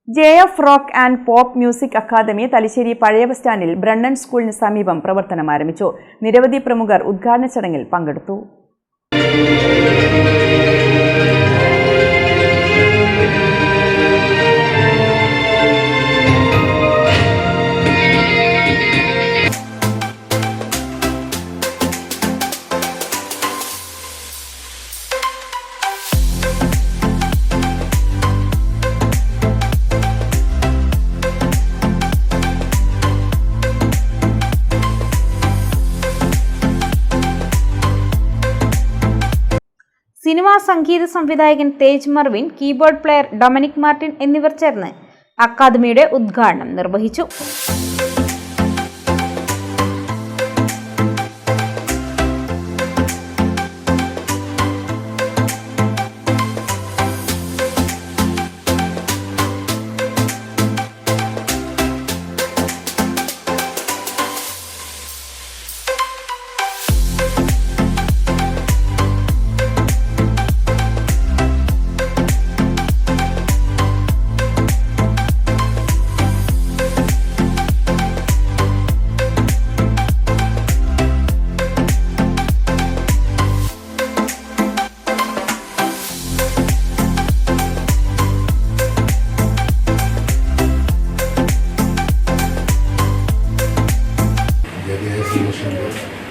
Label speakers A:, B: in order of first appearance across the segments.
A: JF rock and pop music academy Thalassery പഴയ bus സ്റ്റാൻഡിൽ Brennen സ്കൂളിന് സമീപം പ്രവർത്തനം ആരംഭിച്ചു. നിരവധി പ്രമുഖർ ഉദ്ഘാടന ചടങ്ങിൽ പങ്കെടുത്തു.
B: സിനിമാ സംഗീത സംവിധായകൻ Tej Marvin, keyboard player Dominic Martin എന്നിവർ ചേർന്ന് അക്കാദമിയുടെ ഉദ്ഘാടനം നിർവഹിച്ചു.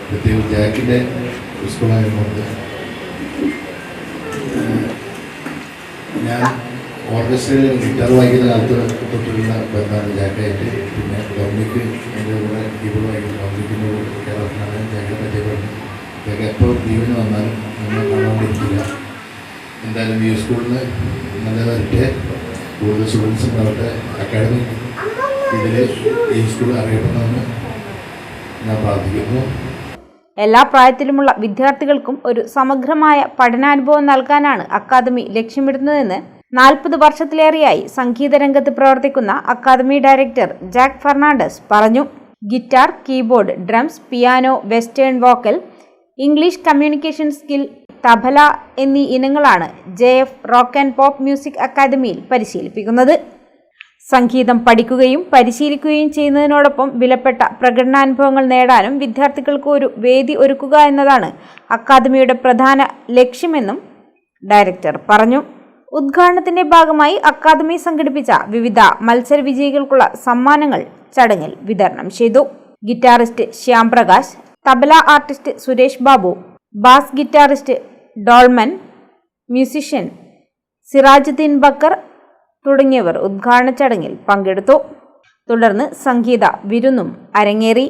C: പ്രത്യേകിച്ച് ജാക്കിൻ്റെ സ്കൂളായതുകൊണ്ട് ഞാൻ ഓർക്കസ്ട്രയിൽ ഗിറ്റാർ വായിക്കുന്ന കാലത്ത് തൊട്ടുള്ള ബന്ധമാണ് ജാക്കായിട്ട്. പിന്നെ ഡൊമിനിക്ക് എൻ്റെ കൂടെ കീബോർഡ് വായിക്കുന്ന ഡൊമിനിക്കിൻ്റെ കൂടെ കേരളത്തിലാണ് ജാക്കിനെ പറ്റിയപ്പോൾ ജാക്ക് എപ്പോൾ ലീവിന് വന്നാലും നമ്മൾ കാണാണ്ടിരിക്കില്ല. എന്തായാലും ഈ സ്കൂളിൽ നിന്ന് നല്ല വരട്ടെ, കൂടുതൽ സ്റ്റുഡൻസ് ഉണ്ടാവട്ടെ, അക്കാഡമി ഇതിൽ ഈ സ്കൂൾ അറിയപ്പെടണമെന്ന് ഞാൻ പ്രാർത്ഥിക്കുന്നു.
B: എല്ലാ പ്രായത്തിലുമുള്ള വിദ്യാർത്ഥികൾക്കും ഒരു സമഗ്രമായ പഠനാനുഭവം നൽകാനാണ് അക്കാദമി ലക്ഷ്യമിടുന്നതെന്ന് 40 വർഷത്തിലേറെയായി സംഗീത രംഗത്ത് പ്രവർത്തിക്കുന്ന അക്കാദമി ഡയറക്ടർ ജാക്ക് ഫെർണാണ്ടസ് പറഞ്ഞു. Guitar, keyboard, drums, piano, western vocal, English communication skill, tabla എന്നീ ഇനങ്ങളാണ് JF rock and pop music അക്കാദമിയിൽ പരിശീലിപ്പിക്കുന്നത്. സംഗീതം പഠിക്കുകയും പരിശീലിക്കുകയും ചെയ്യുന്നതിനോടൊപ്പം വിലപ്പെട്ട പ്രകടനാനുഭവങ്ങൾ നേടാനും വിദ്യാർത്ഥികൾക്ക് ഒരു വേദി ഒരുക്കുക എന്നതാണ് അക്കാദമിയുടെ പ്രധാന ലക്ഷ്യമെന്നും ഡയറക്ടർ പറഞ്ഞു. ഉദ്ഘാടനത്തിന്റെ ഭാഗമായി അക്കാദമി സംഘടിപ്പിച്ച വിവിധ മത്സര വിജയികൾക്കുള്ള സമ്മാനങ്ങൾ ചടങ്ങിൽ വിതരണം ചെയ്തു. Guitarist Shyam Prakash, tabla artist Suresh Babu, bass guitarist Dolman, musician Sirajuddin Bakkar തുടങ്ങിയവർ ഉദ്ഘാടന ചടങ്ങിൽ പങ്കെടുത്തു. തുടർന്ന് സംഗീത വിരുന്നും അരങ്ങേറി.